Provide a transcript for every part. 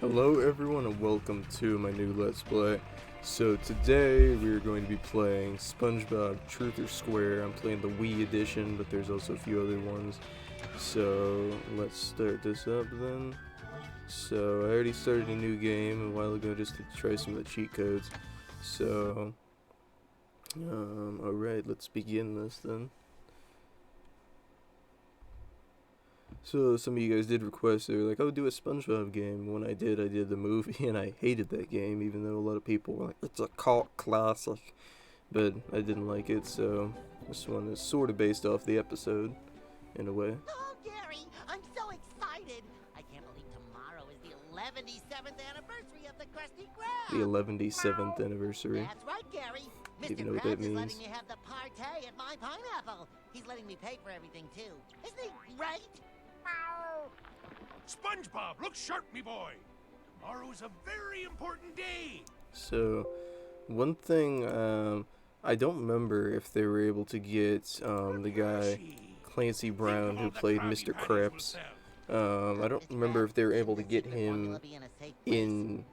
Hello everyone and welcome to my new Let's Play. So today we're going to be playing SpongeBob Truth or Square. I'm playing the Wii edition, but there's also a few other ones. So let's start this up then. So I already started a new game a while ago just to try some of the cheat codes. So alright, let's begin this then. So some of you guys did request, they were like, oh, do a SpongeBob game. When I did the movie, and I hated that game, even though a lot of people were like, it's a cult classic. But I didn't like it, so this one is sort of based off the episode, in a way. Oh, Gary, I'm so excited. I can't believe tomorrow is the 117th anniversary of the Krusty Krab. The 117th anniversary. That's right, Gary. Don't even Mr. know what Krabs that is means. letting me have the party at my pineapple. He's letting me pay for everything, too. Isn't he great? SpongeBob, look sharp, me boy. Tomorrow's a very important day. So, one thing, I don't remember if they were able to get, the guy, Clancy Brown, who played Mr. Krabs. I don't remember if they were able to get him in,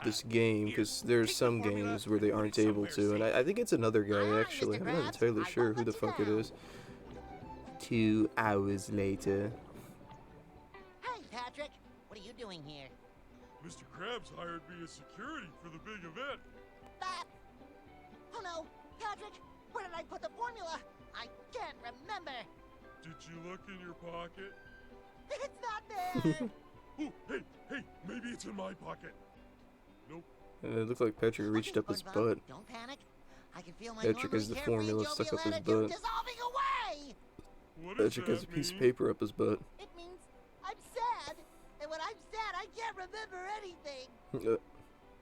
this game, because there's some games where they aren't able to, and I think it's another guy, actually. I'm not entirely sure who the fuck it is. 2 hours later. Hey, Patrick. What are you doing here? Mr. Krabs hired me as security for the big event. That... Oh, no. Patrick, where did I put the formula? I can't remember. Did you look in your pocket? It's not there. Oh, hey, maybe it's in my pocket. Nope. And it looked like Patrick reached up his SpongeBob, butt. Don't panic. I can feel my Patrick has the normally formula carefree, stuck up his jovial attitude butt. dissolving away. What does Patrick has a that piece of mean? paper up his butt. It means I'm sad. And when I'm sad, I can't remember anything.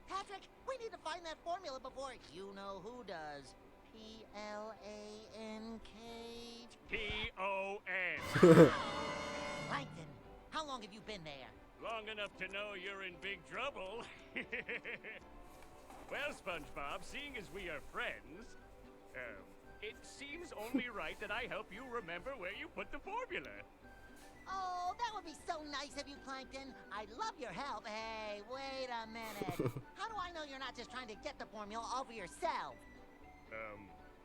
Patrick, we need to find that formula before you know who does. P-L-A-N-K. P-O-N. Plankton, how long have you been there? Long enough to know you're in big trouble. Well, SpongeBob, seeing as we are friends, it seems only right that I help you remember where you put the formula. Oh, that would be so nice of you, Plankton. I'd love your help. Hey, wait a minute. How do I know you're not just trying to get the formula all for yourself?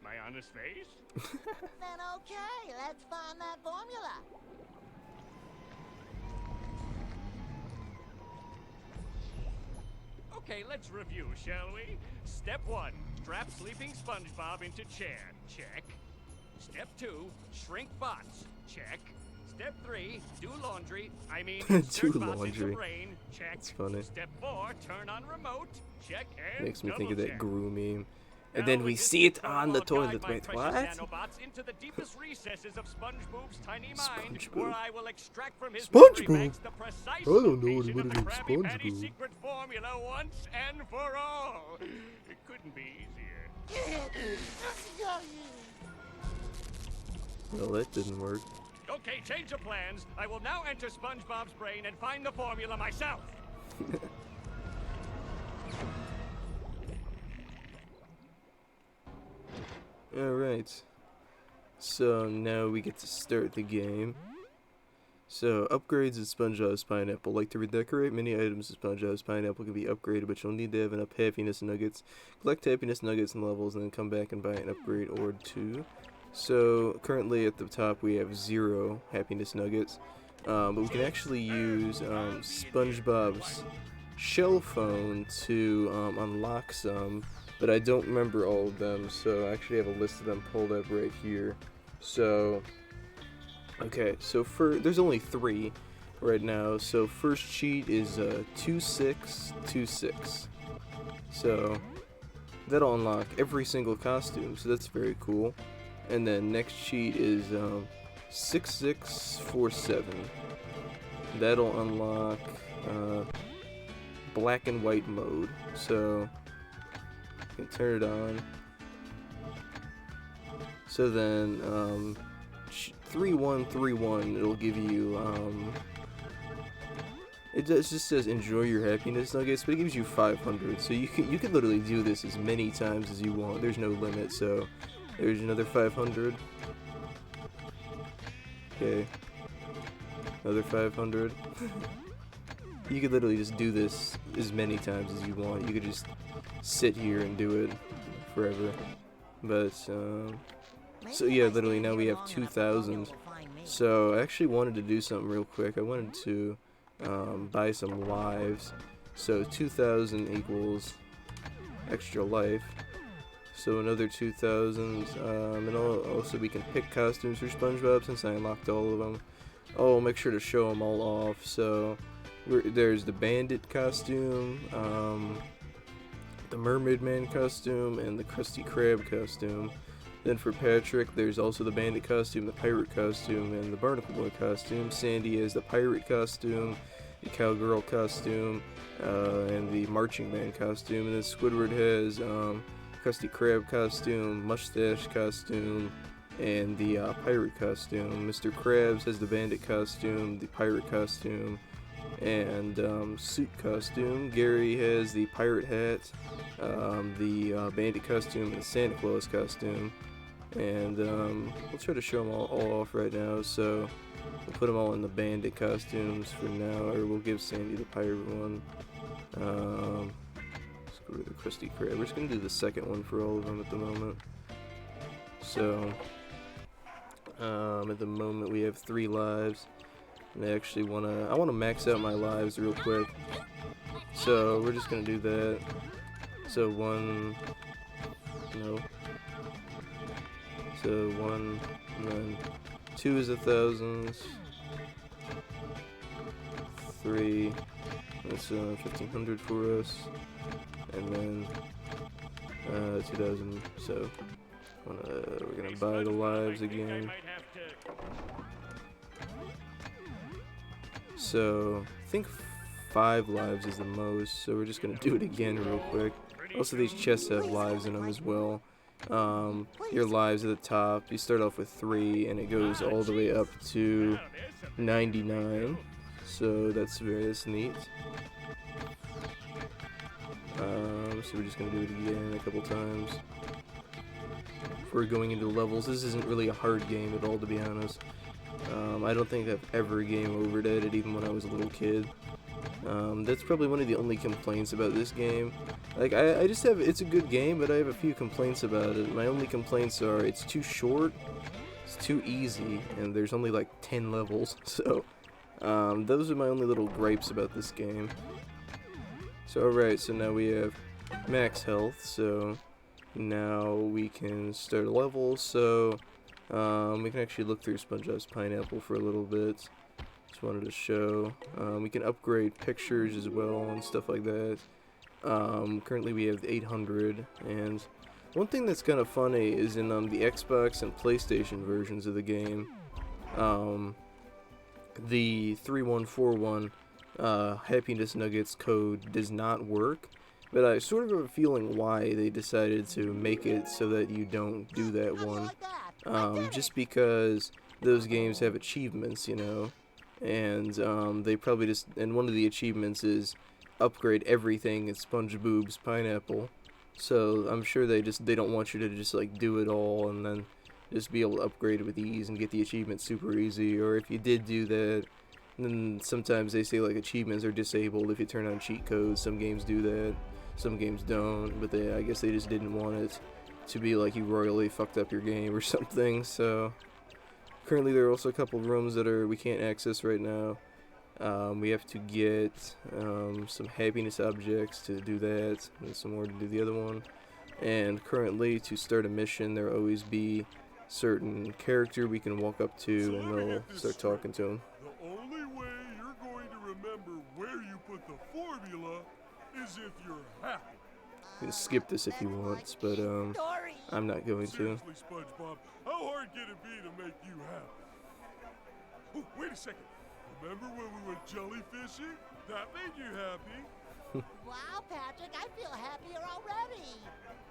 My honest face? Then okay, let's find that formula. Okay, let's review, shall we? Step 1, strap sleeping SpongeBob into chair. Check. Step 2, shrink bots. Check. Step 3, do laundry. I mean, Do insert bots laundry. into brain. Check. That's funny. Step 4, turn on remote. Check. And Makes me think of that double check. Gru meme. And Now then we with this see it info, on the I'll toilet. guide my Wait, precious what? nanobots into the deepest recesses of SpongeBob's tiny mind, SpongeBob. where I will extract from his SpongeBob? memory banks the precise I don't know location what of it the is, Krabby Patty SpongeBob. secret formula once and for all. It couldn't be easier. Well, that didn't work. Okay, change of plans. I will now enter SpongeBob's brain and find the formula myself. Alright. So now we get to start the game. So, upgrades at SpongeBob's Pineapple. Like to redecorate many items at SpongeBob's Pineapple can be upgraded, but you'll need to have enough happiness nuggets. Collect happiness nuggets and levels, and then come back and buy an upgrade or 2. So, currently at the top we have 0 happiness nuggets. But we can actually use SpongeBob's shell phone to unlock some. But I don't remember all of them, so I actually have a list of them pulled up right here. So, okay, so there's only 3 right now. So first cheat is 2626. So that'll unlock every single costume, so that's very cool. And then next cheat is 6647. That'll unlock black and white mode. So you can turn it on. So then 3131, it'll give you it just says enjoy your happiness nuggets, but it gives you 500. So you can literally do this as many times as you want. There's no limit. So there's another 500. Okay. Another 500. you could literally just do this as many times as you want. You could just sit here and do it forever. But so yeah, literally now we have 2,000. So I actually wanted to do something real quick. I wanted to buy some lives. So 2,000 equals extra life. So another 2,000. And also we can pick costumes for SpongeBob since I unlocked all of them. I'll make sure to show them all off. So there's the Bandit costume, the Mermaid Man costume, and the Krusty Krab costume. Then for Patrick, there's also the Bandit costume, the Pirate costume, and the Barnacle Boy costume. Sandy has the Pirate costume, the Cowgirl costume, and the Marching Man costume. And then Squidward has Krusty Krab costume, Mustache costume, and the Pirate costume. Mr. Krabs has the Bandit costume, the Pirate costume, and suit costume. Gary has the Pirate hat, the Bandit costume, and the Santa Claus costume. And we'll try to show them all off right now. So we'll put them all in the Bandit costumes for now, or we'll give Sandy the Pirate one. Let's go to the Krusty Krab. We're just gonna do the second one for all of them at the moment. So at the moment we have 3 lives. And I actually I wanna max out my lives real quick. So we're just gonna do that. So 1, no. So 1, and then 2 is 1,000. 3, that's 1,500 for us, and then 2,000. So we're gonna buy the lives again. So I think 5 lives is the most. So we're just gonna do it again real quick. Also, these chests have lives in them as well. Your lives at the top, you start off with 3 and it goes all the way up to 99, so that's neat. So we're just gonna do it again a couple times before going into levels. This isn't really a hard game at all, to be honest. I don't think I've ever game overed it, even when I was a little kid. That's probably one of the only complaints about this game. Like, I just have, it's a good game, but I have a few complaints about it. My only complaints are it's too short, it's too easy, and there's only like 10 levels. So those are my only little gripes about this game. So alright, so now we have max health, so now we can start a level. So we can actually look through SpongeBob's Pineapple for a little bit. Just wanted to show. We can upgrade pictures as well and stuff like that. Currently we have 800, and one thing that's kind of funny is in the Xbox and PlayStation versions of the game, the 3141 happiness nuggets code does not work, but I sort of have a feeling why they decided to make it so that you don't do that one. Just because those games have achievements, you know, and they probably just, and one of the achievements is upgrade everything in SpongeBob's Pineapple. So I'm sure they don't want you to just like do it all and then just be able to upgrade it with ease and get the achievement super easy. Or if you did do that, then sometimes they say like achievements are disabled if you turn on cheat codes. Some games do that, some games don't, but I guess they just didn't want it to be like you royally fucked up your game or something. So currently there are also a couple rooms that we can't access right now. We have to get some happiness objects to do that, and some more to do the other one. And currently, to start a mission, there will always be certain character we can walk up to, and they'll start talking to him. The only way you're going to remember where you put the formula is if you're happy. You can skip this if you want, but I'm not going to. Seriously, SpongeBob, how hard can it be to make you happy? Oh, wait a second. Remember when we went jellyfishing? That made you happy. Wow, Patrick, I feel happier already.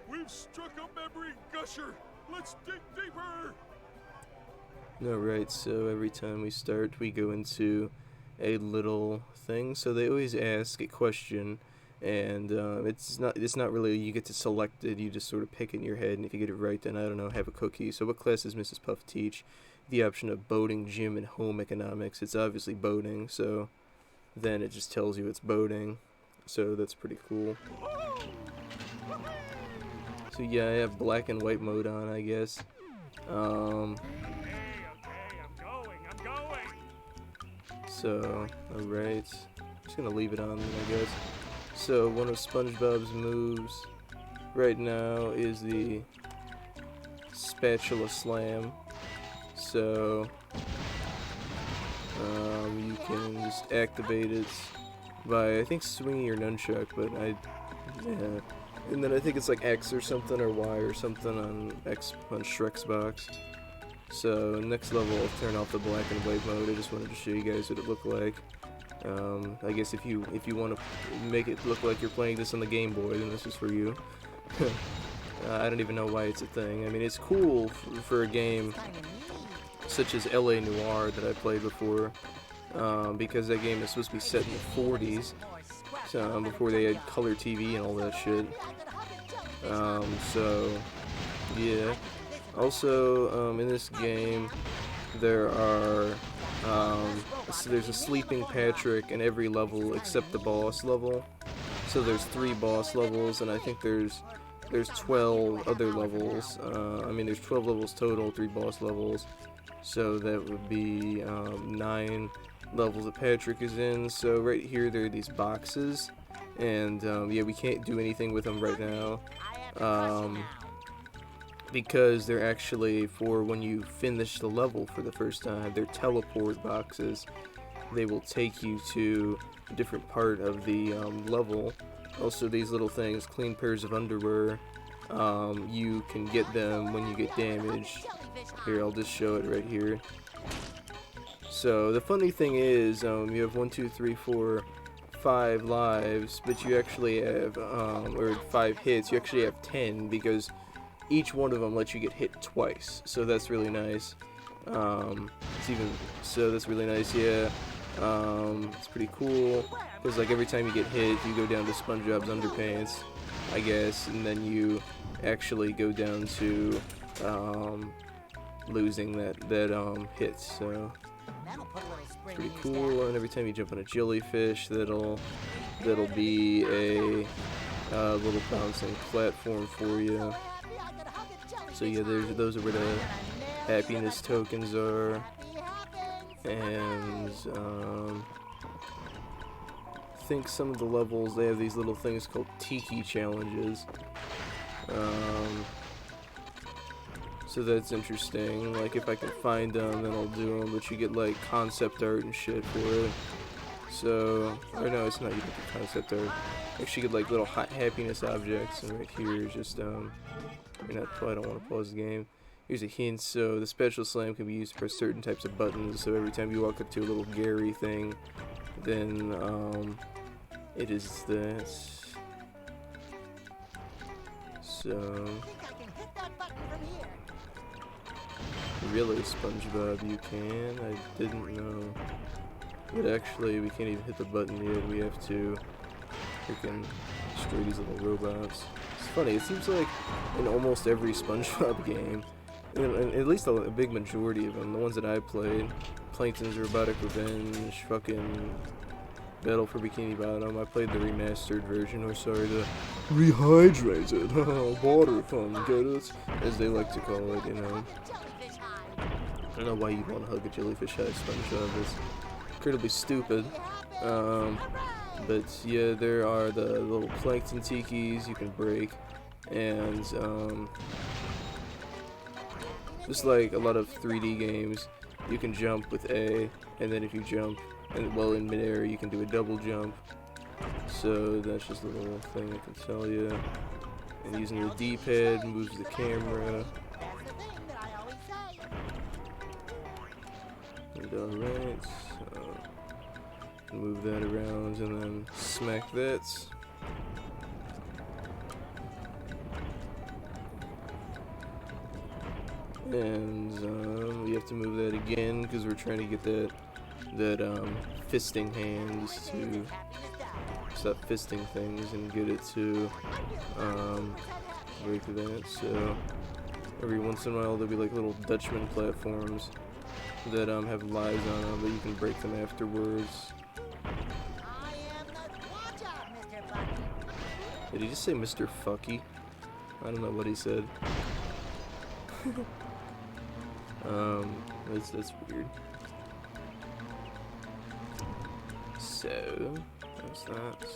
We've struck a memory gusher. Let's dig deeper. Alright, so every time we start, we go into a little thing. So they always ask a question, and it's not really you get to select it. You just sort of pick it in your head, and if you get it right, then I don't know, have a cookie. So what class does Mrs. Puff teach? The option of boating, gym, and home economics. It's obviously boating, so then it just tells you it's boating. So that's pretty cool. So yeah, I have black and white mode on, I guess. Okay, I'm going. So, alright. Just gonna leave it on then, I guess. So, one of SpongeBob's moves right now is the spatula slam. So, you can just activate it by, I think, swinging your nunchuck, but yeah. And then I think it's like X or something, or Y or something on Shrek's box. So next level, I'll turn off the black and white mode. I just wanted to show you guys what it looked like. I guess if you want to make it look like you're playing this on the Game Boy, then this is for you. I don't even know why it's a thing. I mean, it's cool for a game such as LA Noire that I played before, because that game is supposed to be set in the 40s, so, before they had color TV and all that shit. So, yeah. Also, in this game, there are, so there's a sleeping Patrick in every level except the boss level. So there's 3 boss levels, and I think there's 12 other levels. I mean, there's 12 levels total, 3 boss levels. So that would be 9 levels that Patrick is in. So right here, there are these boxes, and yeah, we can't do anything with them right now. Because they're actually for when you finish the level for the first time. They're teleport boxes. They will take you to a different part of the level. Also, these little things, clean pairs of underwear, you can get them when you get damaged. Here, I'll just show it right here. So the funny thing is, you have 1, 2, 3, 4, 5 lives, but you actually have, or 5 hits. You actually have 10 because each one of them lets you get hit twice, so that's really nice. That's really nice, yeah. It's pretty cool, because like every time you get hit, you go down to SpongeBob's underpants, I guess, and then you actually go down to, losing that hit, so it's pretty cool. And every time you jump on a jellyfish, that'll be a little bouncing platform for you. So yeah, those are where the happiness tokens are, and I think some of the levels, they have these little things called Tiki challenges, so that's interesting. Like if I can find them, then I'll do them, but you get like concept art and shit for it. So, or no, it's not, you get the concept art. You actually get like little happiness objects, and right here is just I don't want to pause the game. Here's a hint. So the special slam can be used to press certain types of buttons. So every time you walk up to a little Gary thing, then it is that. So really, SpongeBob, you can? I didn't know. But actually, we can't even hit the button yet. We have to freaking destroy these little robots. It's funny, it seems like in almost every SpongeBob game, and at least a big majority of them, the ones that I played, Plankton's Robotic Revenge, fucking Battle for Bikini Bottom, I played the remastered version, or sorry, the rehydrated water fun, get it? As they like to call it, you know. I don't know why you'd want to hug a jellyfish head, SpongeBob. It's incredibly stupid. But yeah, there are the little plankton tikis you can break, and just like a lot of 3D games, you can jump with A, and then if you jump, and well in midair, you can do a double jump. So that's just a little thing I can tell you. And using the D-pad moves the camera. And alright, so move that around and then smack that. And we have to move that again because we're trying to get that fisting hands to stop fisting things and get it to break that. So every once in a while there'll be like little Dutchman platforms that have lives on them, but you can break them afterwards. Did he just say Mr. Fucky? I don't know what he said. That's weird. So, that's that.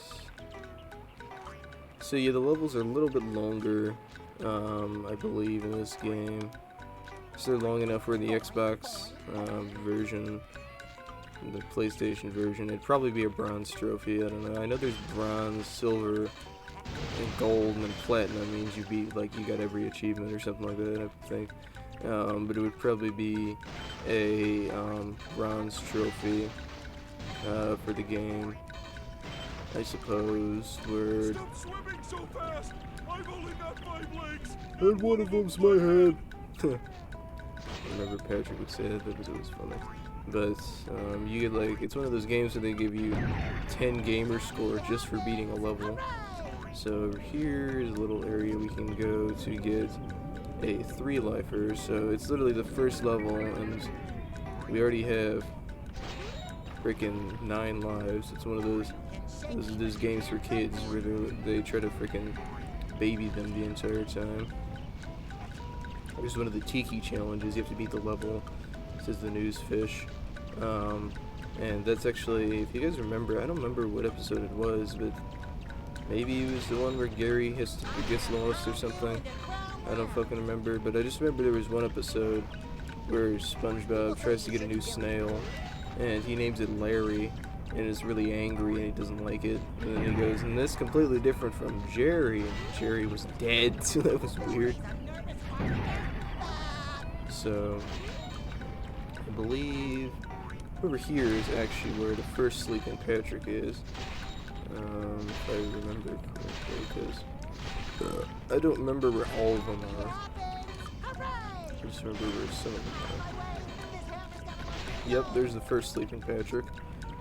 So yeah, the levels are a little bit longer, I believe, in this game. So they're long enough for the Xbox version, the PlayStation version. It'd probably be a bronze trophy. I don't know. I know there's bronze, silver, and gold, and then platinum means you beat, like, you got every achievement or something like that, I think. But it would probably be a bronze trophy for the game, I suppose. Where Stop swimming so fast! I've only got 5 legs! and one of them's my head. I remember Patrick would say that because it was funny. But you get, like, it's one of those games where they give you 10 gamer score just for beating a level. So over here is a little area we can go to get a 3-lifer. So it's literally the first level, and we already have freaking 9 lives. It's one of those games for kids where they try to freaking baby them the entire time. Here's one of the tiki challenges. You have to beat the level. This is the news fish. And that's actually, if you guys remember, I don't remember what episode it was, but maybe it was the one where Gary gets lost or something. I don't fucking remember, but I just remember there was one episode where SpongeBob tries to get a new snail, and he names it Larry, and is really angry, and he doesn't like it. And then he goes, and that's completely different from Jerry, and Jerry was dead, so that was weird. So, I believe over here is actually where the first sleeping Patrick is, if I remember correctly, because I don't remember where all of them are. I just remember where some of them are. Yep, there's the first sleeping Patrick.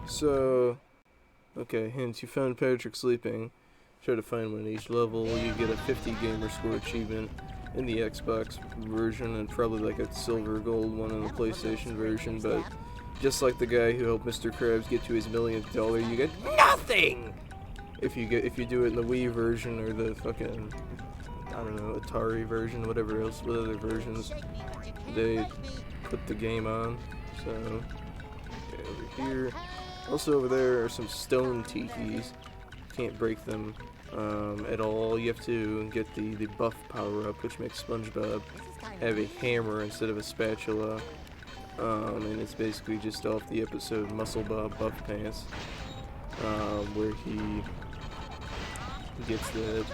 So, okay, hint, you found Patrick sleeping. Try to find one in each level. You get a 50 gamer score achievement in the Xbox version, and probably like a silver gold one in the PlayStation version, but just like the guy who helped Mr. Krabs get to his $1,000,000, you get nothing if you do it in the Wii version or the fucking, I don't know, Atari version, whatever else, what other versions they put the game on. So, okay, over here. Also over there are some stone tikis. Can't break them at all. You have to get the buff power up, which makes SpongeBob have a hammer instead of a spatula. And it's basically just off the episode Muscle Bob Buff Pants, where he gets that.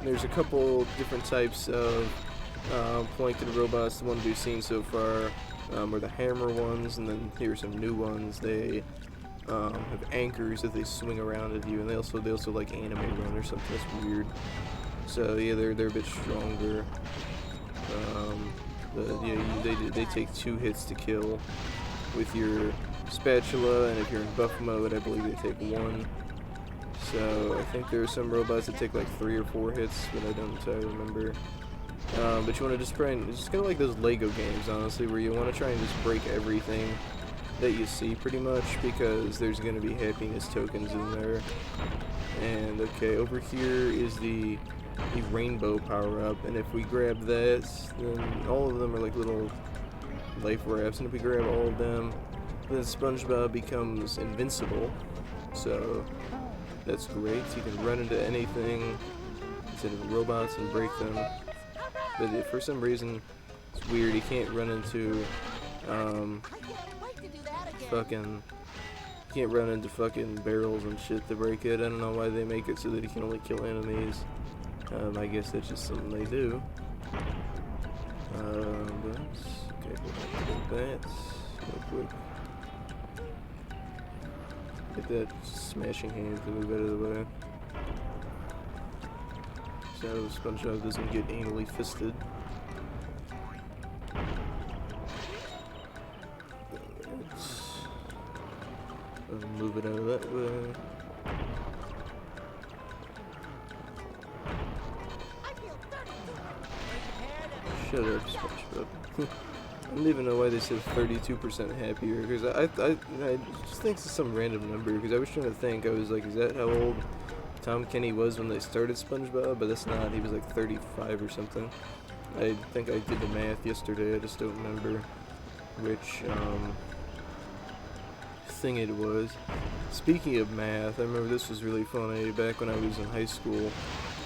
There's a couple different types of plankton robots. The ones we've seen so far are the hammer ones, and then here are some new ones. They have anchors that they swing around at you, and they also like anime run or something. That's weird. So yeah, they're a bit stronger. But yeah, they take 2 hits to kill with your spatula, and if you're in buff mode, I believe they take 1. So I think there are some robots that take like 3 or 4 hits, but I don't entirely remember. But you want to just try and, it's just kind of like those Lego games, honestly, where you want to try and just break everything that you see pretty much, because there's going to be happiness tokens in there. And okay, over here is the rainbow power up, and if we grab that, then all of them are like little life wraps, and if we grab all of them, then SpongeBob becomes invincible. So that's great. You can run into anything instead of robots and break them. But if for some reason it's weird, he can't run into fucking barrels and shit to break it. I don't know why they make it so that he can only kill enemies. I guess that's just something they do. But okay, we'll have to get that real quick. Get that smashing hand to move out of the way, so SpongeBob doesn't get anally fisted. I'll move it out of that way. Shut up, SpongeBob. I don't even know why they said 32% happier, because I just think it's some random number, because I was trying to think, I was like, is that how old Tom Kenny was when they started SpongeBob, but that's not. He was like 35 or something. I think I did the math yesterday. I just don't remember which thing it was. Speaking of math, I remember this was really funny. Back when I was in high school,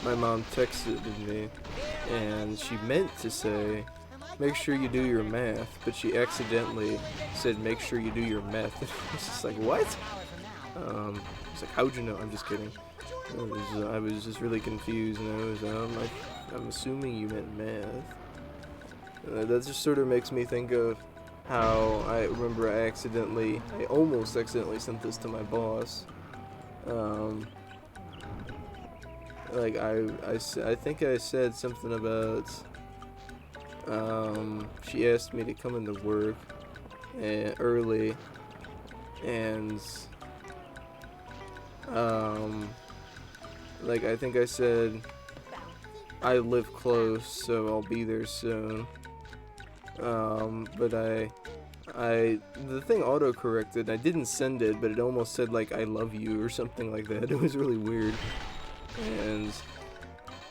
my mom texted me, and she meant to say, "Make sure you do your math," but she accidentally said, "Make sure you do your meth." I was just like, what? It's like, how'd you know? I'm just kidding. I was just really confused, and I was like, I'm assuming you meant math. That just sort of makes me think of how I remember I almost accidentally sent this to my boss. Like I think I said something about, she asked me to come into work early, and like I think I said I live close, so I'll be there soon. But the thing auto-corrected. I didn't send it, but it almost said like "I love you" or something like that. It was really weird, and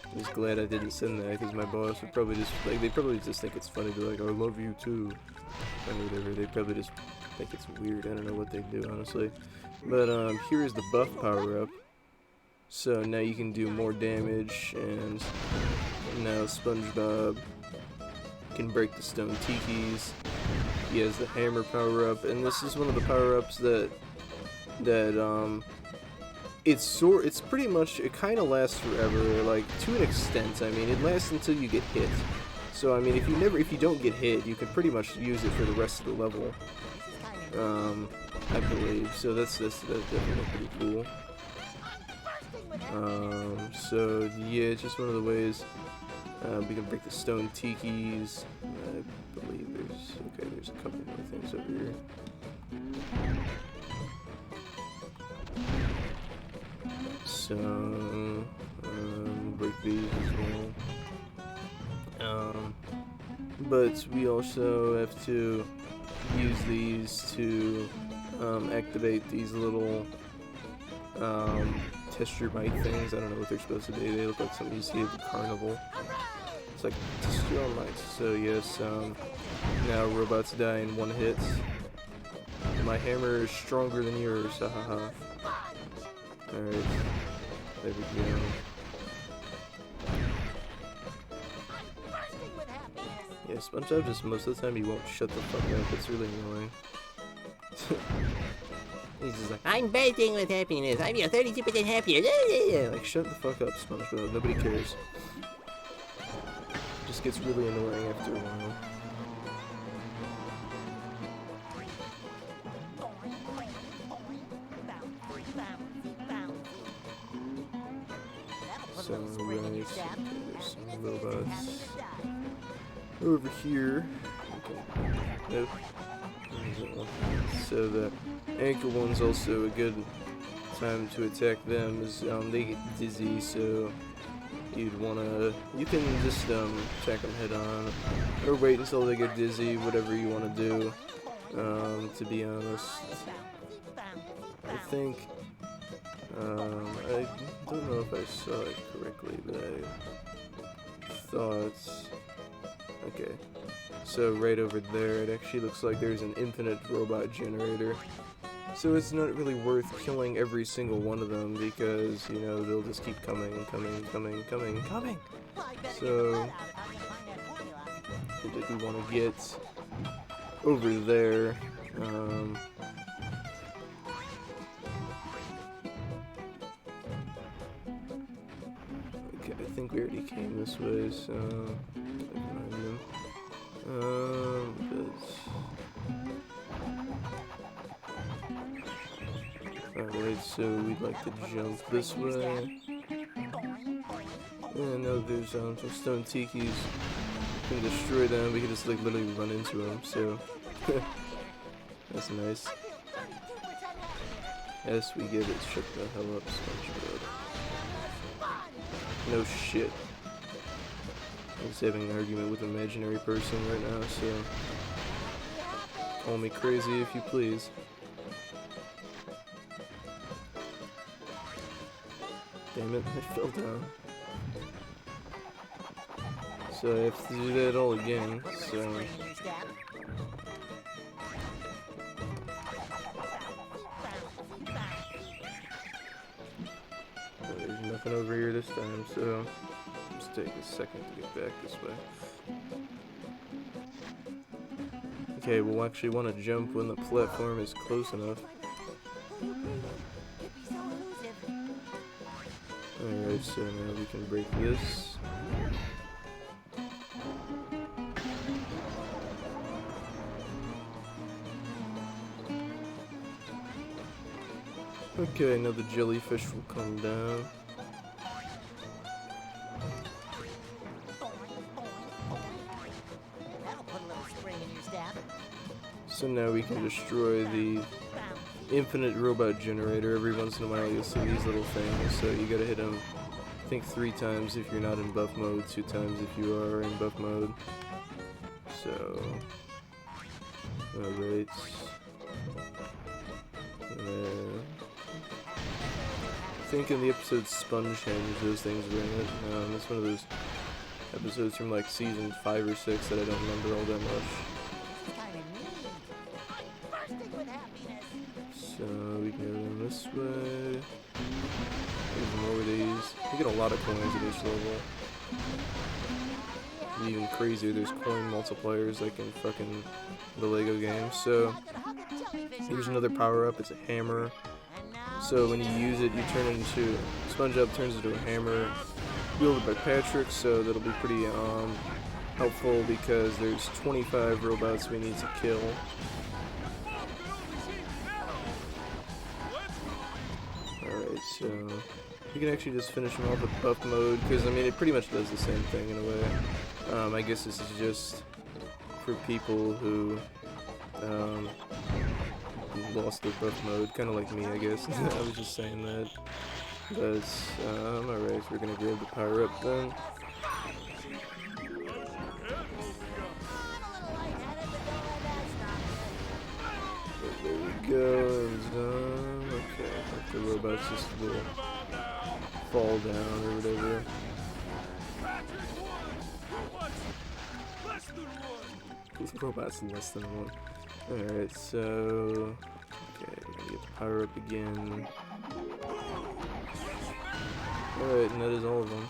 I was glad I didn't send that, because my boss would probably just like, they probably just think it's funny to be like, "I love you too," or whatever. They probably just think it's weird. I don't know what they do, honestly. But here's the buff power-up. So now you can do more damage, and now SpongeBob can break the stone tikis. He has the hammer power-up, and this is one of the power-ups that it's pretty much, it kind of lasts forever, like to an extent. I mean, it lasts until you get hit. So I mean, if you don't get hit, you can pretty much use it for the rest of the level. I believe. So that's definitely pretty cool. So yeah, it's just one of the ways we can break the stone tikis. I believe there's a couple more things over here. So break these as well. But we also have to use these to activate these little test your might things. I don't know what they're supposed to be. They look like something you see at the carnival. It's like test your might. So yes, now robots die in one hit. My hammer is stronger than yours. Hahaha. Alright. There we go. Yeah, SpongeBob just most of the time he won't shut the fuck up. It's really annoying. He's just like, I'm bursting with happiness. I'm your 32% happier. like, shut the fuck up, SpongeBob. Nobody cares. Just gets really annoying after a while. So, right, okay, there's some robots over here. Okay. Nope. So the ankle one's also a good time to attack them, as they get dizzy, so you can just attack them head on, or wait until they get dizzy, whatever you want to do. To be honest, I think I don't know if I saw it correctly, but I thought, okay, so right over there, it actually looks like there's an infinite robot generator. So it's not really worth killing every single one of them, because, you know, they'll just keep coming. So, I think we want to get over there. Okay, I think we already came this way, so never mind. Alright, so we'd like to jump this way. Yeah, no, there's some stone tikis. We can destroy them, we can just like literally run into them, so that's nice. Yes, we get it. Shut the hell up, SpongeBob. No shit. I'm just having an argument with an imaginary person right now, so call me crazy if you please. Damn it, I fell down. So I have to do that all again, so... Spring in your step. There's nothing over here this time, so just take a second to get back this way. Okay, we'll actually want to jump when the platform is close enough. It'd be so elusive. Alright, so now we can break this. Okay, now the jellyfish will come down. That'll put a little spring in your step. So now we can destroy the infinite robot generator. Every once in a while you'll see these little things, so you gotta hit them, I think 3 times if you're not in buff mode, 2 times if you are in buff mode. So, alright. I think in the episode Spongehenge, those things were in it. It's one of those episodes from like season 5 or 6 that I don't remember all that much. Kinda neat. I'm bursting with happiness. So we can go down this way. There's more of these. You get a lot of coins at each level. And even crazier, there's coin multipliers like in fucking the Lego game. So here's another power up. It's a hammer. So when you use it, you turn it into SpongeBob turns into a hammer. Wielded by Patrick, so that'll be pretty helpful because there's 25 robots we need to kill. Alright, so you can actually just finish them all with buff mode, because I mean it pretty much does the same thing in a way. I guess this is just for people who lost their buff mode, kind of like me, I guess. I was just saying that. But alright, so we're gonna grab the power up then. But there we go, it was done. Okay, I think the robots just will fall down or whatever. Robots less than 1. Alright, so okay, we're gonna get the power up again. Alright, and that is all of them.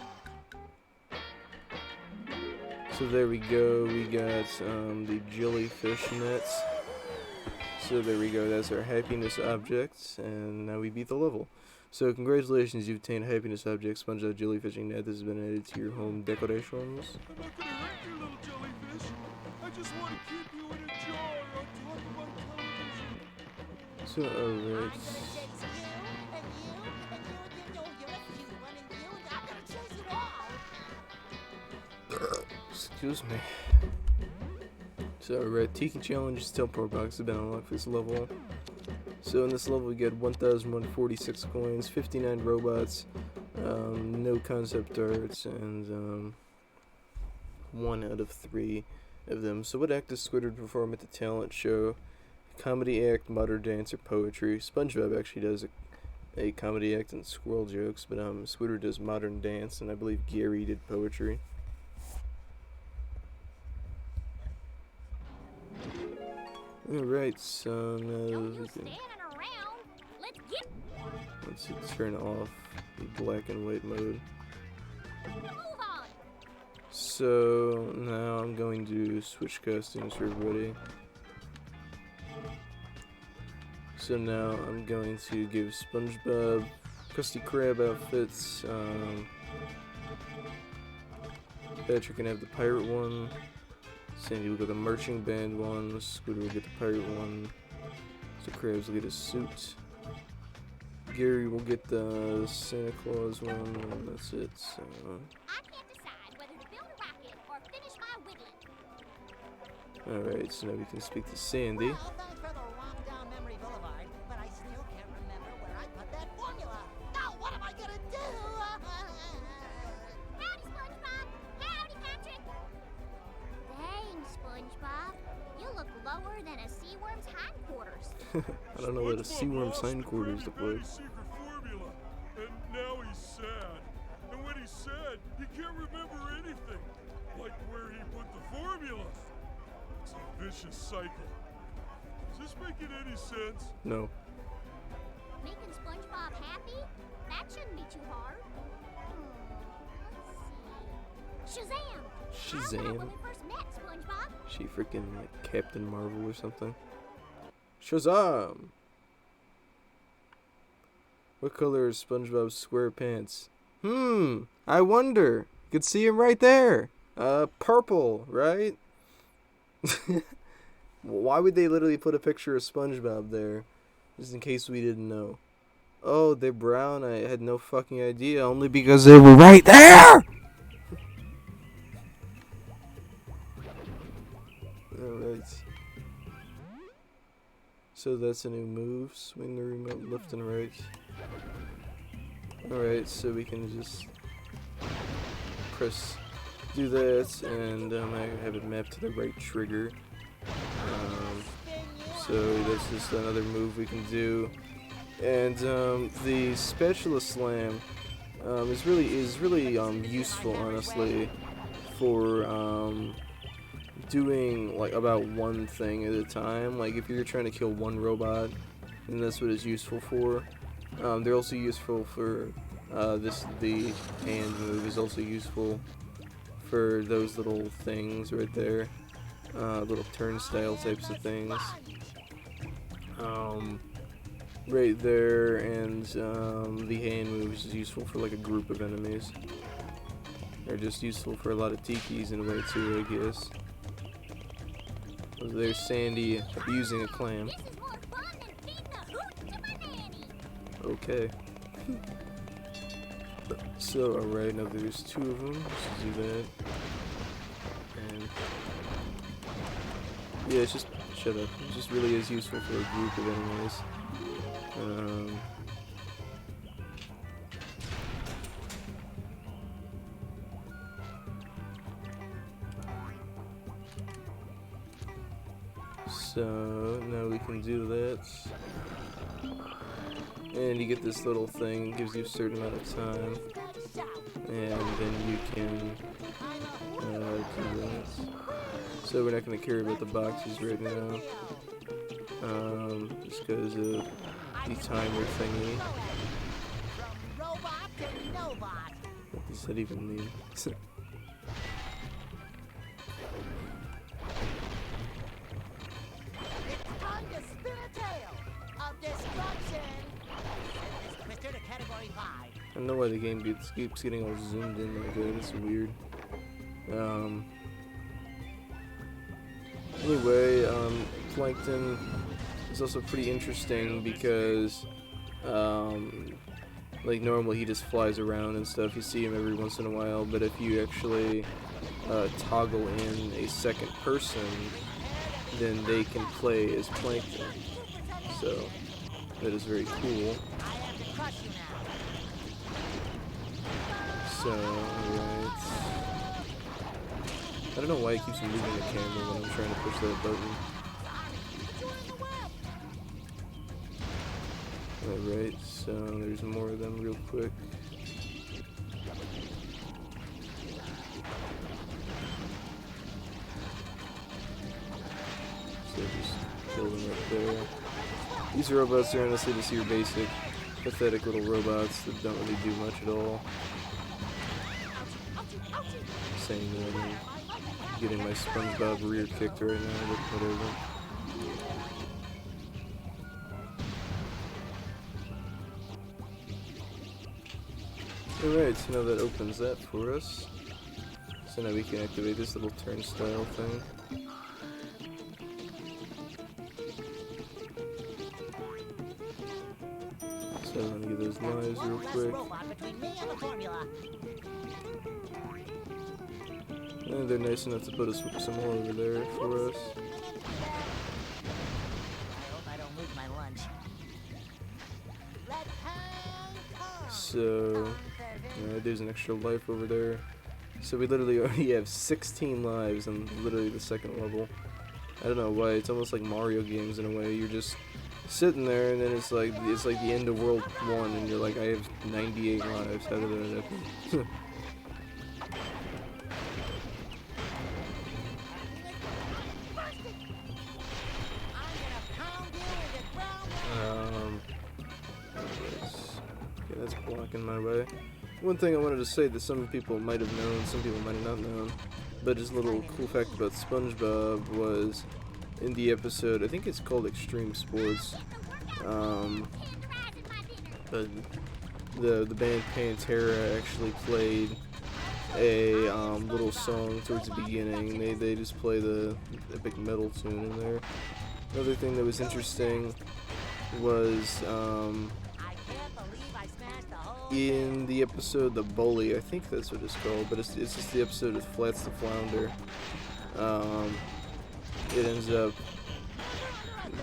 So there we go, we got the jellyfish nets. So there we go, that's our happiness objects, and now we beat the level. So congratulations, you've obtained a happiness object, SpongeBob jellyfishing net. This has been added to your home decorations. I'm not gonna hurt you, little jellyfish. I just want to keep you in a jar on top of my television. So alright. Excuse me. So, Red Tiki Challenge teleport box has been unlocked for this level. So, in this level, we get 1,146 coins, 59 robots, no concept arts, and 1 out of 3 of them. So, what act does Squidward perform at the talent show? Comedy act, modern dance, or poetry? SpongeBob actually does a comedy act and squirrel jokes, but Squidward does modern dance, and I believe Gary did poetry. Alright, so now we can, let's turn off the black and white mode. So now I'm going to switch costumes for everybody. So now I'm going to give SpongeBob Krusty Krab outfits. Patrick can have the pirate one. Sandy will get the marching band one. Squidward will get the pirate one. So Krabs will get a suit. Gary will get the Santa Claus one, and that's it. So. I can't decide whether to build a rocket or finish my wiggling. Alright, so now we can speak to Sandy. Well, thanks for the romp down memory boulevard, but I still can't remember where I put that formula. Now what am I gonna do? Howdy, SpongeBob. Howdy, Patrick. Dang, SpongeBob. You look lower than a sea worm's hindquarters. I don't know what a sea worm's SpongeBob hindquarters look lost like. the secret formula, and now he's sad. he said he can't remember anything. Like where he put the formula. It's a vicious cycle. Is this making any sense? No. Making SpongeBob happy? That shouldn't be too hard. Let's see. Shazam! How's that Shazam. when we first met, SpongeBob? She freaking like Captain Marvel or something. Shazam! What color is SpongeBob's SquarePants? I wonder. You could see him right there. Purple, right? Why would they literally put a picture of SpongeBob there? Just in case we didn't know. Oh, they're brown. I had no fucking idea. Only because they were right there! Alright. So that's a new move. Swing the remote left and right. Alright, so we can just press, do that, and I have it mapped to the right trigger. So that's just another move we can do. And the Spatula Slam is really useful, honestly, for doing like about one thing at a time. Like if you're trying to kill one robot, and that's what it's useful for. They're also useful for the hand move is also useful for those little things right there, little turnstile types of things. Right there, and the hand move is useful for like a group of enemies. They're just useful for a lot of tikis in a way too, I guess. There's Sandy abusing a clam. This is more fun than feeding the hoot to my nanny. Okay. So, alright, now there's two of them. Let's do that. And yeah, it's just, shut up. It just really is useful for a group of enemies. So now we can do that, and you get this little thing, gives you a certain amount of time, and then you can do that. So we're not going to care about the boxes right now, just because of the timer thingy. What does that even mean? I don't know why the game keeps getting all zoomed in like that. It's weird. Anyway, Plankton is also pretty interesting because, like normally he just flies around and stuff. You see him every once in a while, but if you actually toggle in a second person, then they can play as Plankton. So that is very cool. So, alright. I don't know why it keeps moving the camera when I'm trying to push that button. Alright, so there's more of them real quick. So just kill them right there. These robots are honestly just your basic, pathetic little robots that don't really do much at all. Saying that I'm getting my SpongeBob rear kicked right now, but whatever. Alright, so now that opens that for us. So now we can activate this little turnstile thing. So let me get those lives real quick. And they're nice enough to put us some more over there for us. I hope I don't lose my lunch. So, there's an extra life over there. So we literally already have 16 lives on literally the second level. I don't know why, it's almost like Mario games in a way. You're just sitting there and then it's like the end of World 1 and you're like, I have 98 lives. How did that happen? blocking my way. One thing I wanted to say that some people might have known, some people might have not known, but just a little cool fact about SpongeBob was in the episode, I think it's called Extreme Sports, but the band Pantera actually played a little song towards the beginning. They just play the epic metal tune in there. Another thing that was interesting was in the episode The Bully, I think that's what it's called, but it's just the episode with Flats the Flounder.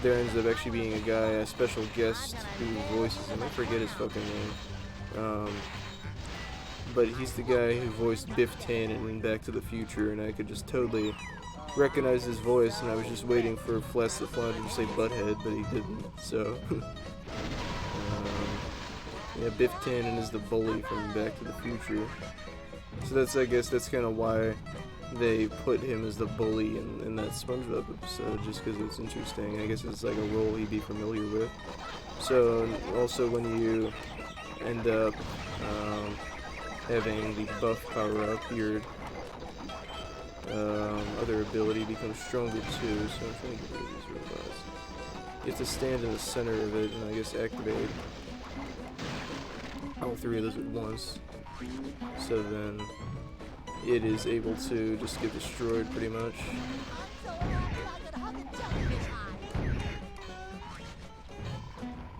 There ends up actually being a guy, a special guest who voices him. I forget his fucking name. But he's the guy who voiced Biff Tannen in Back to the Future, and I could just totally recognize his voice, and I was just waiting for Flats the Flounder to say Butthead, but he didn't, so... yeah, Biff Tannen is the bully from Back to the Future. So that's, I guess, that's kind of why they put him as the bully in that SpongeBob episode, just because it's interesting. I guess it's like a role he'd be familiar with. So, also when you end up having the buff power-up, your other ability becomes stronger too, so I'm trying to get rid of these robots. You have to stand in the center of it and I guess activate all three of those at once. So then it is able to just get destroyed pretty much.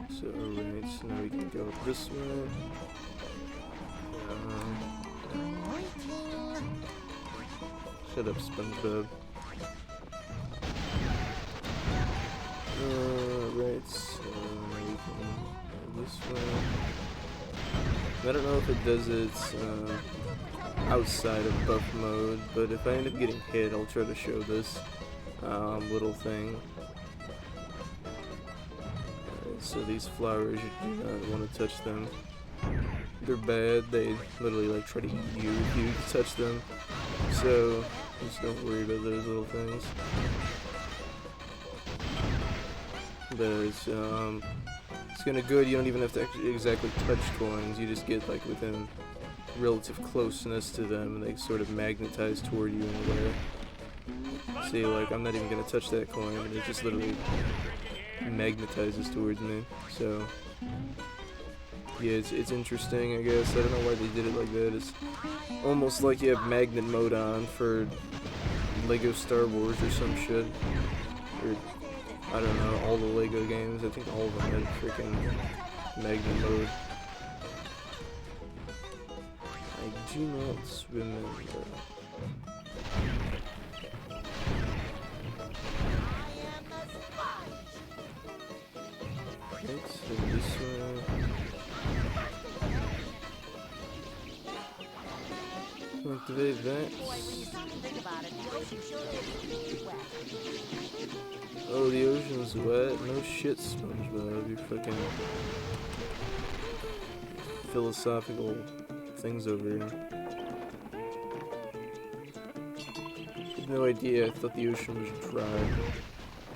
So alright, so now we can go this way. Shut up, SpongeBob. Right, so we can go this way. I don't know if it does it outside of buff mode, but if I end up getting hit, I'll try to show this little thing. So these flowers, you do not want to touch them. They're bad. They literally like try to eat you if you touch them. So just don't worry about those little things. But it's kind of good. You don't even have to exactly touch coins. You just get like within relative closeness to them, and they sort of magnetize toward you in a way. See, like I'm not even gonna touch that coin, and it just literally magnetizes towards me. So yeah, it's interesting, I guess. I don't know why they did it like that. It's almost like you have magnet mode on for Lego Star Wars or some shit. Or, I don't know, all the Lego games. I think all of them had freaking magnet mode. I do not swim in there. Right, so this way. Activate that. Oh, the ocean's wet. No shit, SpongeBob. You fucking philosophical things over here. I had no idea. I thought the ocean was dry.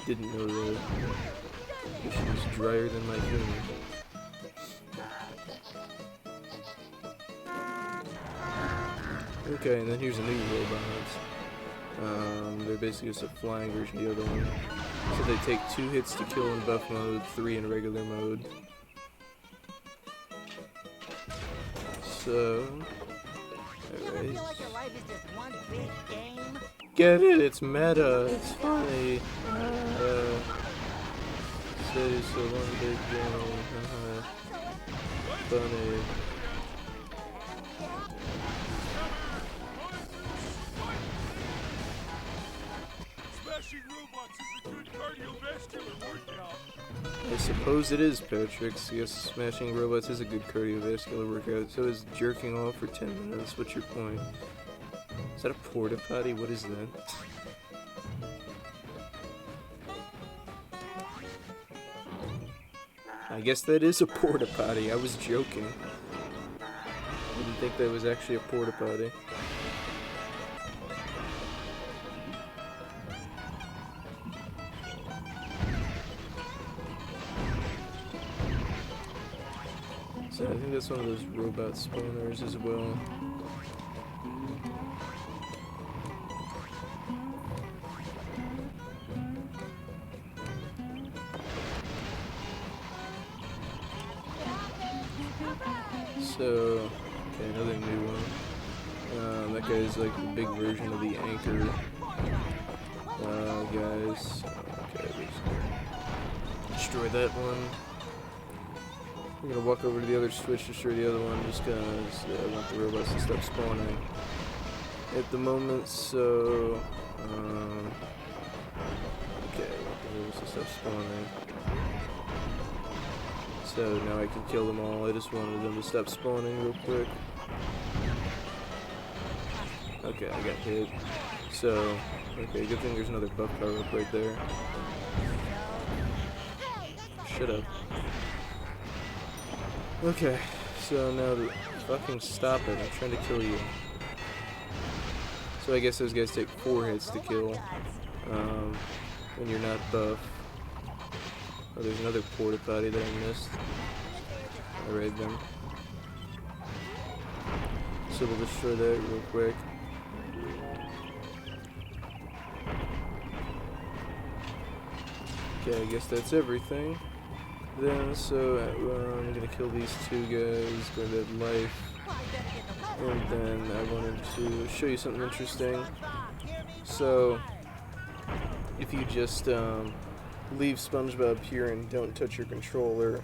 Didn't know that. The ocean was drier than my humor. Okay, and then here's a new robot. They're basically just a flying version of the other one. So they take 2 hits to kill in buff mode, 3 in regular mode. So, alright. Get it? It's meta. It's funny. Say so one big game. Funny. Smashing robots is a good cardiovascular workout. I suppose it is, Patrick. Yes, smashing robots is a good cardiovascular workout. So is jerking off for 10 minutes. What's your point? Is that a porta potty? What is that? I guess that is a porta potty. I was joking. Didn't think that was actually a porta potty. So I think that's one of those robot spawners as well. So, okay, another new one. That guy's like the big version of the anchor guys. Okay, destroy that one. I'm gonna walk over to the other switch, destroy the other one, just because I want the robots to stop spawning at the moment. So, okay, I want the robots to stop spawning. So now I can kill them all. I just wanted them to stop spawning real quick. Okay, I got hit. So, okay, good thing there's another buff power up right there. Shut up. Okay, so now to fucking stop it. I'm trying to kill you. So I guess those guys take 4 hits to kill when you're not buff. Oh, there's another porta potty that I missed. I raid them. So we'll destroy that real quick. Okay, I guess that's everything. Then, so I'm gonna kill these 2 guys, go to that life. And then I wanted to show you something interesting. So, if you just leave SpongeBob here and don't touch your controller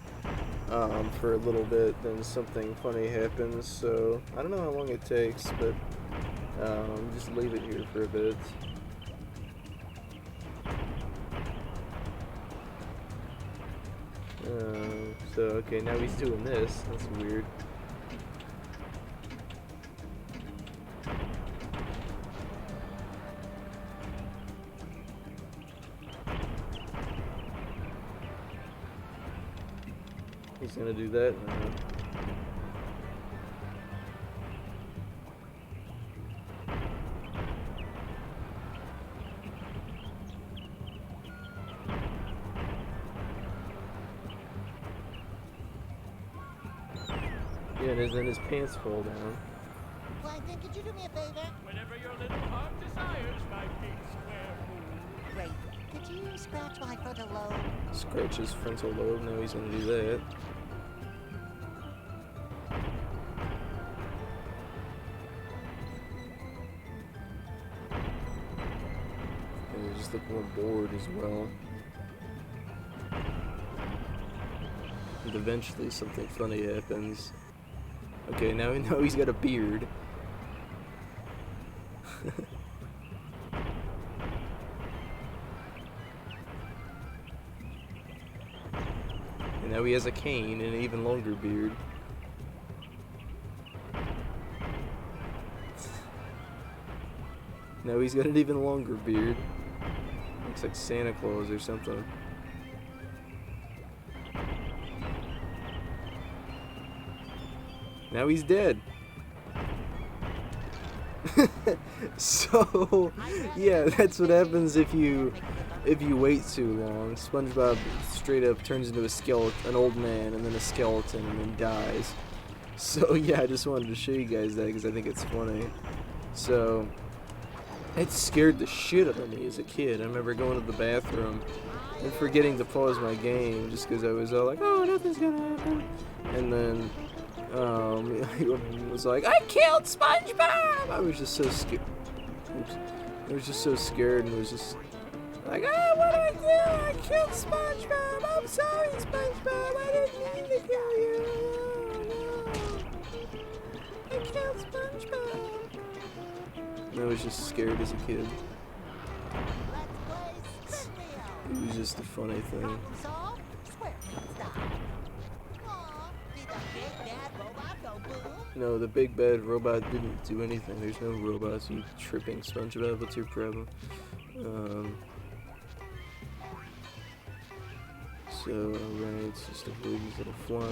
for a little bit, then something funny happens. So I don't know how long it takes, but just leave it here for a bit. So okay, now he's doing this. That's weird. He's gonna do that now. Yeah, and then his pants fall down. Plankton, could you do me a favor? Whenever your little heart desires, my big square fool. Great. Could you scratch my frontal lobe? Scratch his frontal lobe. Now he's gonna do that. And he just look more bored as well. And eventually something funny happens. Okay, now we know he's got a beard. And now he has a cane and an even longer beard. Now he's got an even longer beard. Looks like Santa Claus or something. Now he's dead. So, yeah, that's what happens if you wait too long. SpongeBob straight up turns into a skeleton, an old man, and then a skeleton, and then dies. So yeah, I just wanted to show you guys that because I think it's funny. So, it scared the shit out of me as a kid. I remember going to the bathroom and forgetting to pause my game just because I was all like, oh, nothing's gonna happen. And then he was like, I killed SpongeBob! I was just so scared. I was just so scared and was just like, oh, what do? I killed SpongeBob! I'm sorry, SpongeBob! I didn't mean to kill you! Oh, no. I killed SpongeBob! And I was just scared as a kid. Let's play Spin Wheel. It was just a funny thing. Problem solved? Square style. Aw, did the big bad robot go boom? No, the big bad robot didn't do anything. There's no robots. You tripping SpongeBob? What's your problem? So, alright, it's just avoid these little flyers.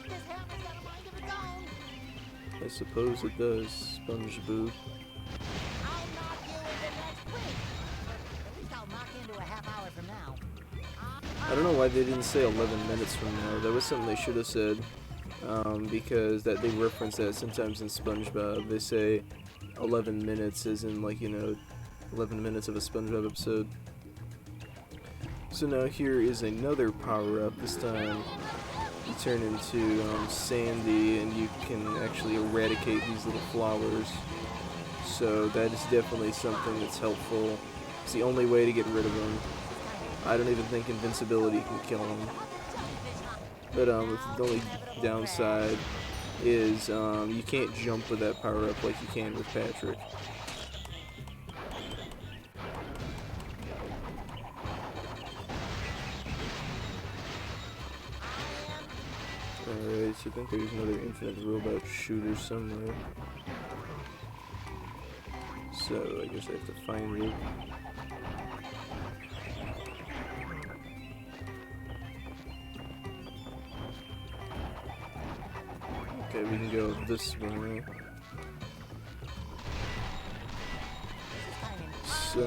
This hammer's got a mind of its own. I suppose it does, SpongeBob. I'll knock you into next week. At least I'll knock into a half hour from now. I don't know why why they didn't say 11 minutes from now. That was something they should have said. Because they reference that sometimes in SpongeBob. They say 11 minutes as in, like, 11 minutes of a SpongeBob episode. So now here is another power-up. This time you turn into Sandy, and you can actually eradicate these little flowers. So that is definitely something that's helpful. It's the only way to get rid of them. I don't even think invincibility can kill them. But the only downside is you can't jump with that power-up like you can with Patrick. Alright, so I think there's another infinite robot shooter somewhere. So I guess I have to find it. Okay, we can go this way. So,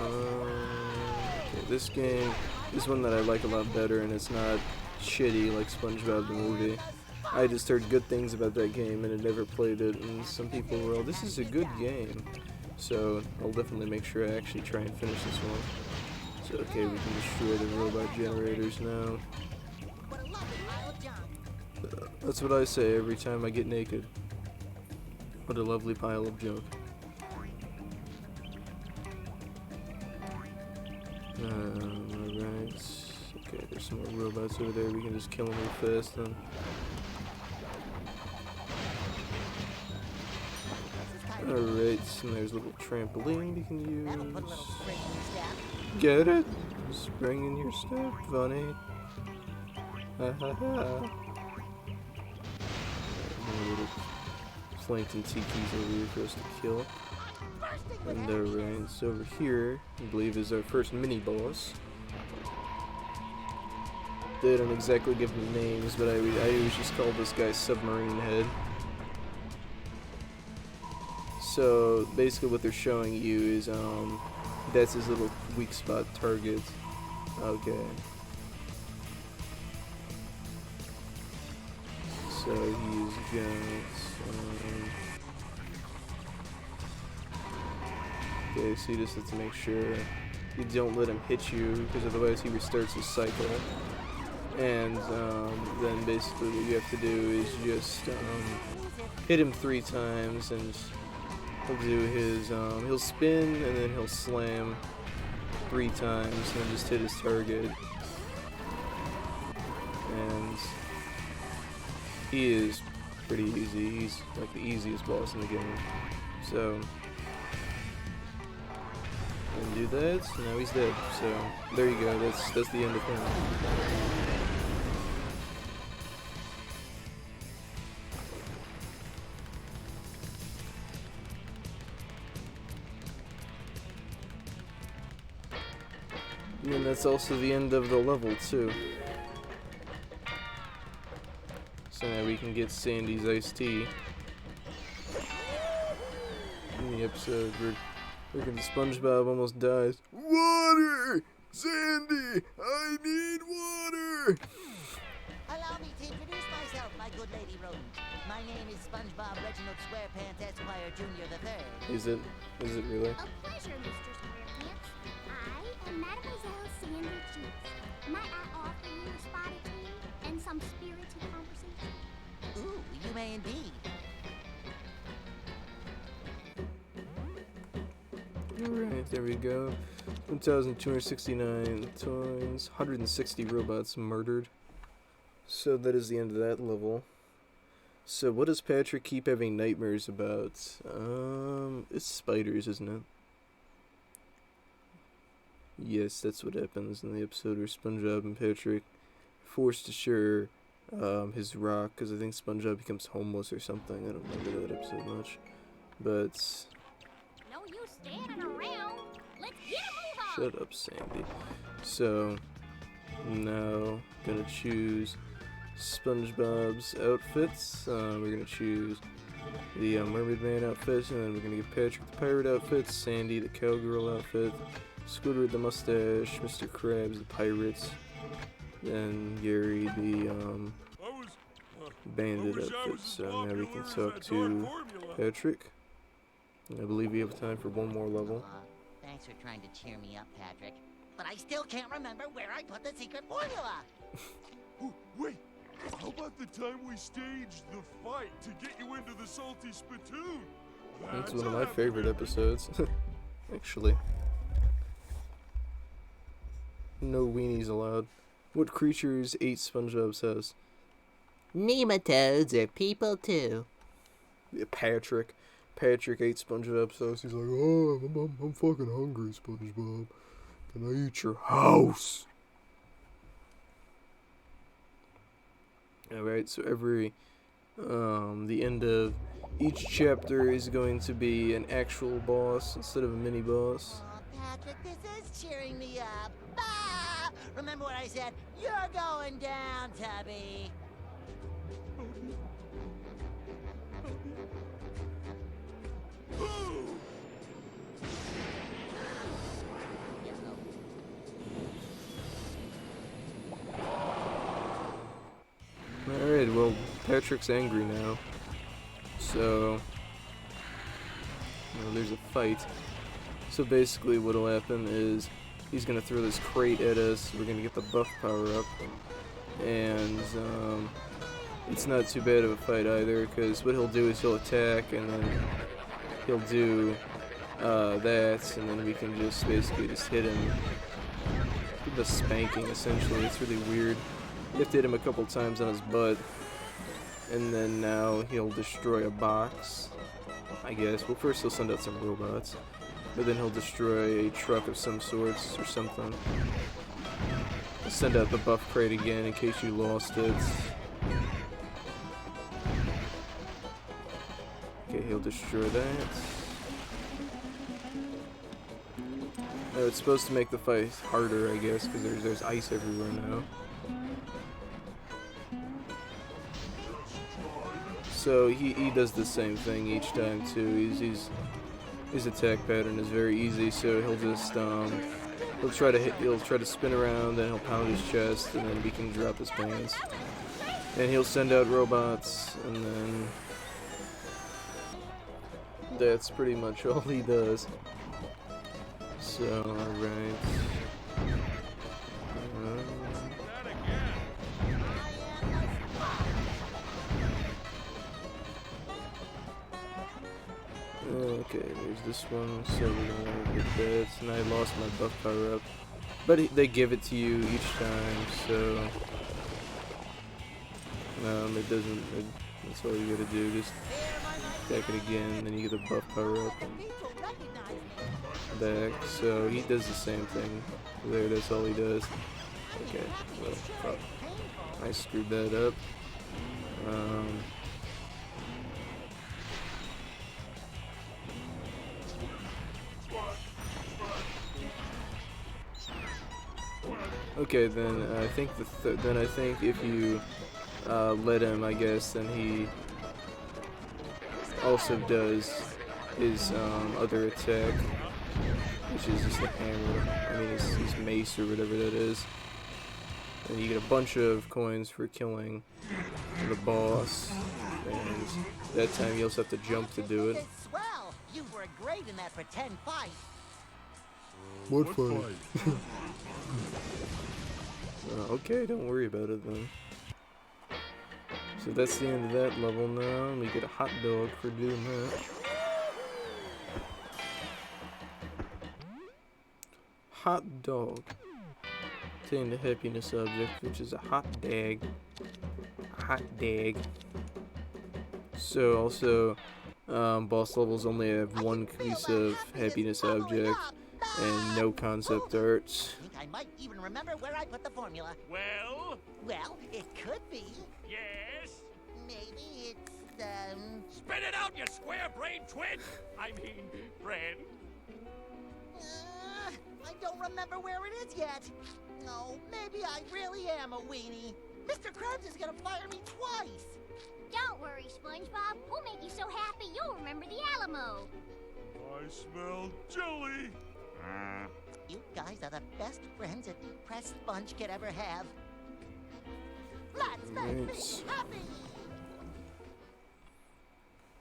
okay, this game is one that I like a lot better, and it's not shitty like SpongeBob the movie. I just heard good things about that game and had never played it, and some people were, well, this is a good game. So I'll definitely make sure I actually try and finish this one. So okay, we can destroy the robot generators now. That's what I say every time I get naked. What a lovely pile of junk. Alright. Okay, there's some more robots over there. We can just kill them real fast then. Alright, and there's a little trampoline we can use. Get it? Spring in your step, funny. Ha ha ha. Little plankton tikis over here for us to kill. And alright, so over here, I believe, is our first mini-boss. They don't exactly give them names, but I always just call this guy Submarine Head. So basically what they're showing you is that's his little weak spot target. Okay. So he's got okay, so you just have to make sure you don't let him hit you, because otherwise he restarts his cycle. And then basically what you have to do is just hit him 3 times, and he'll do his, he'll spin, and then he'll slam 3 times, and then just hit his target. And he is pretty easy. He's like the easiest boss in the game. So, and do that, so now he's dead. So, there you go, that's the end of him. And that's also the end of the level, too. So now we can get Sandy's iced tea. In the episode where freaking SpongeBob almost dies. Water! Sandy! I need water! Allow me to introduce myself, my good lady rodent. My name is SpongeBob Reginald Squarepants Esquire Jr. III. Is it really? A pleasure, Mr. Squarepants. I am Mademoiselle Sandy Cheeks. Might I offer you a spot of tea and some spirited conversation? Ooh, you may indeed. Alright, there we go. 1,269 toys, 160 robots murdered. So that is the end of that level. So what does Patrick keep having nightmares about? It's spiders, isn't it? Yes, that's what happens in the episode where SpongeBob and Patrick forced to share his rock, because I think SpongeBob becomes homeless or something. I don't remember that episode much. But No use standing around. Let's get a move on. shut up, Sandy. So now gonna choose SpongeBob's outfits. We're gonna choose the Mermaid Man outfit, and then we're gonna give Patrick the pirate outfit, Sandy the cowgirl outfit, Squidward the mustache, Mr. Krabs the pirates, Then Gary the I was, bandit I wish I outfit. was as So now we can popular as talk that to darn formula. Patrick. I believe we have time for one more level. Thanks for trying to cheer me up, Patrick. But I still can't remember where I put the secret formula. Oh, wait, how about the time we staged the fight to get you into the salty spittoon? That's That's one of a my happy favorite memory. episodes, actually. No weenies allowed. What creatures ate SpongeBob's house? Nematodes are people too. Yeah, Patrick. Patrick ate SpongeBob's house. He's like, oh, I'm fucking hungry, SpongeBob. Can I eat your house? Alright, so the end of each chapter is going to be an actual boss instead of a mini boss. Aw, Patrick, this is cheering me up. Ah! Remember what I said? You're going down, Tubby. Alright, well, Patrick's angry now. So, there's a fight. So basically what'll happen is he's gonna throw this crate at us. We're gonna get the buff power up. And, it's not too bad of a fight either, because what he'll do is he'll attack, and then he'll do, that, and then we can just basically just hit him. Give the spanking, essentially. It's really weird. You have to hit him a couple times on his butt. And then now he'll destroy a box, I guess. Well, first he'll send out some robots. But then he'll destroy a truck of some sorts or something. I'll send out the buff crate again in case you lost it. Okay, he'll destroy that. Now it's supposed to make the fight harder, I guess, because there's ice everywhere now. So he does the same thing each time too. His attack pattern is very easy. So he'll just he'll try to spin around, then he'll pound his chest, and then we can drop his pants. And he'll send out robots, and then that's pretty much all he does. So alright. Okay, there's this one, so we're gonna get that, and I lost my buff power up. But they give it to you each time, so it doesn't, that's all you gotta do, just attack it again, then you get the buff power up and back. So he does the same thing there, that's all he does. Okay, well, fuck. I screwed that up. Okay, then I think if you let him, I guess, then he also does his other attack, which is just a hammer. I mean, his mace or whatever that is. And you get a bunch of coins for killing the boss. And that time you also have to jump to do it. Swell! You were great in that pretend fight. What fight? Okay, don't worry about it then. So that's the end of that level now, and we get a hot dog for doing that. Hot dog. Obtain the happiness object, which is a hot dag. Hot dag. So also, boss levels only have one piece of happiness object and no concept art. I might even remember where I put the formula. Well, Well, it could be. yes? Maybe it's, Spit it out, you square-brained twin! I mean, friend. I don't remember where it is yet. No, maybe I really am a weenie. Mr. Krabs is gonna fire me twice. Don't worry, SpongeBob. We'll make you so happy you'll remember the Alamo. I smell jelly. You guys are the best friends a depressed sponge could ever have. Let's make me Right. happy!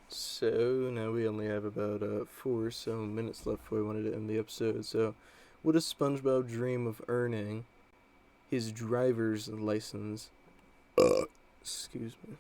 So now we only have about 4 or so minutes left before I wanted to end the episode. So, what does SpongeBob dream of earning his driver's license? Excuse me.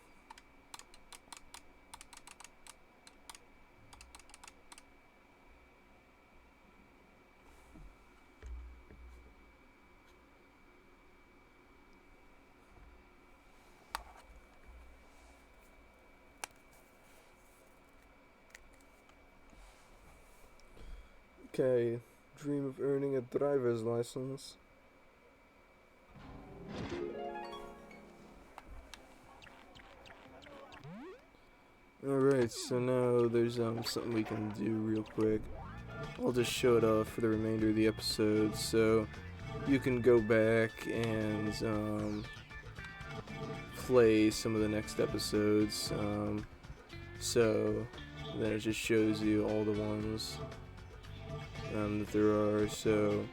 Okay, dream of earning a driver's license. Alright, so now there's something we can do real quick. I'll just show it off for the remainder of the episode, so you can go back and play some of the next episodes. So then it just shows you all the ones that there are. So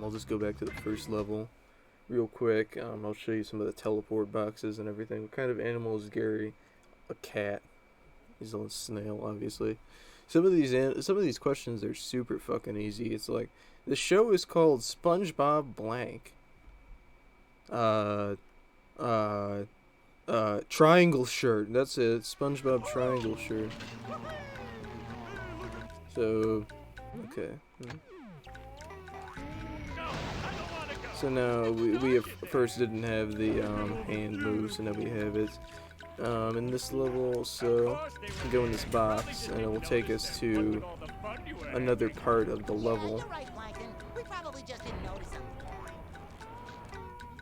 I'll just go back to the first level real quick. I'll show you some of the teleport boxes and everything. What kind of animal is Gary? A cat. He's a snail, obviously. Some of these questions are super fucking easy. It's like, the show is called SpongeBob blank. Triangle shirt. That's it. SpongeBob triangle shirt. So, okay. So now we first didn't have the hand moves, and now we have it in this level. So we can go in this box, and it will take us to another part of the level. You're right, Plankton. We probably just didn't notice him.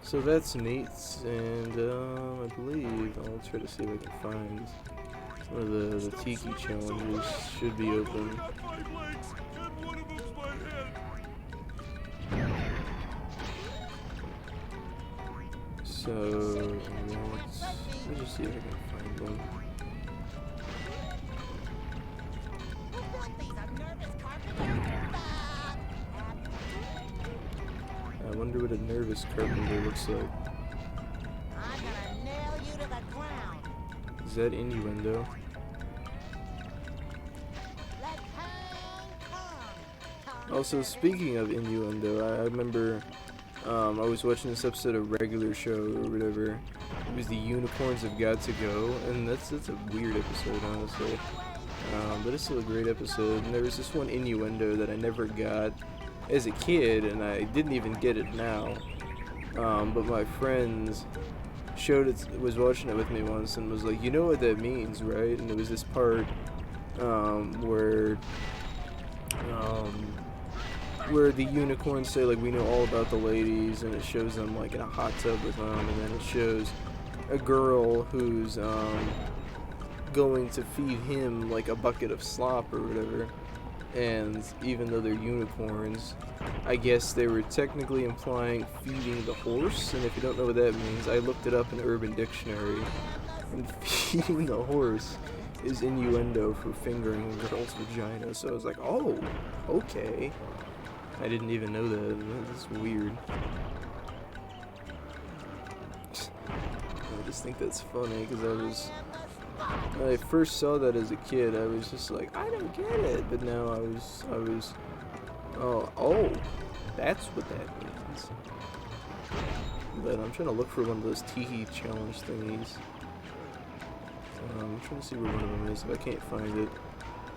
So that's neat, and I believe I'll try to see if I can find one of the Tiki challenges. Should be open. Got 5 legs, and one of them's my head. So let me just see if I can find one. These are nervous carpenters. I wonder what a nervous carpenter looks like. I'm gonna nail you to the ground. Is that innuendo? Let Kong come. Also, speaking of innuendo, I remember I was watching this episode of Regular Show or whatever. It was the Unicorns Have Got to Go, and that's a weird episode, honestly. But it's still a great episode. And there was this one innuendo that I never got as a kid, and I didn't even get it now. But my friends was watching it with me once and was like, "You know what that means, right?" And it was this part where the unicorns say, like, "We know all about the ladies," and it shows them like in a hot tub with them, and then it shows a girl who's going to feed him like a bucket of slop or whatever. And even though they're unicorns, I guess they were technically implying feeding the horse. And if you don't know what that means, I looked it up in Urban Dictionary, and feeding the horse is innuendo for fingering a girl's vagina. So I was like, oh, okay. I didn't even know that. That's weird. I just think that's funny because when I first saw that as a kid, I was just like, I don't get it. But now I was, oh, that's what that means. But I'm trying to look for one of those Tiki challenge thingies. I'm trying to see where one of them is. If I can't find it,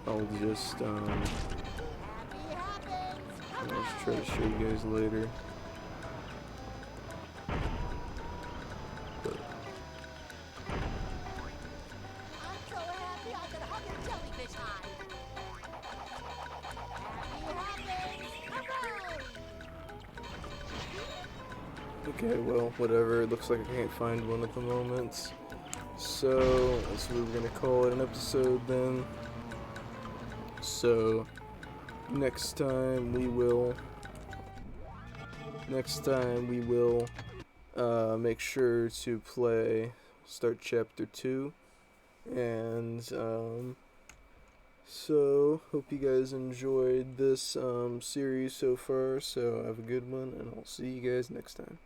I'll just try to show you guys later. I'm so happy I could hug a jellyfish hide. Happy happenings! Okay, well, whatever. It looks like I can't find one at the moment. So, that's what we're gonna call it an episode then. So, next time we will make sure to start chapter 2, and So, hope you guys enjoyed this series so far. So, have a good one, and I'll see you guys next time.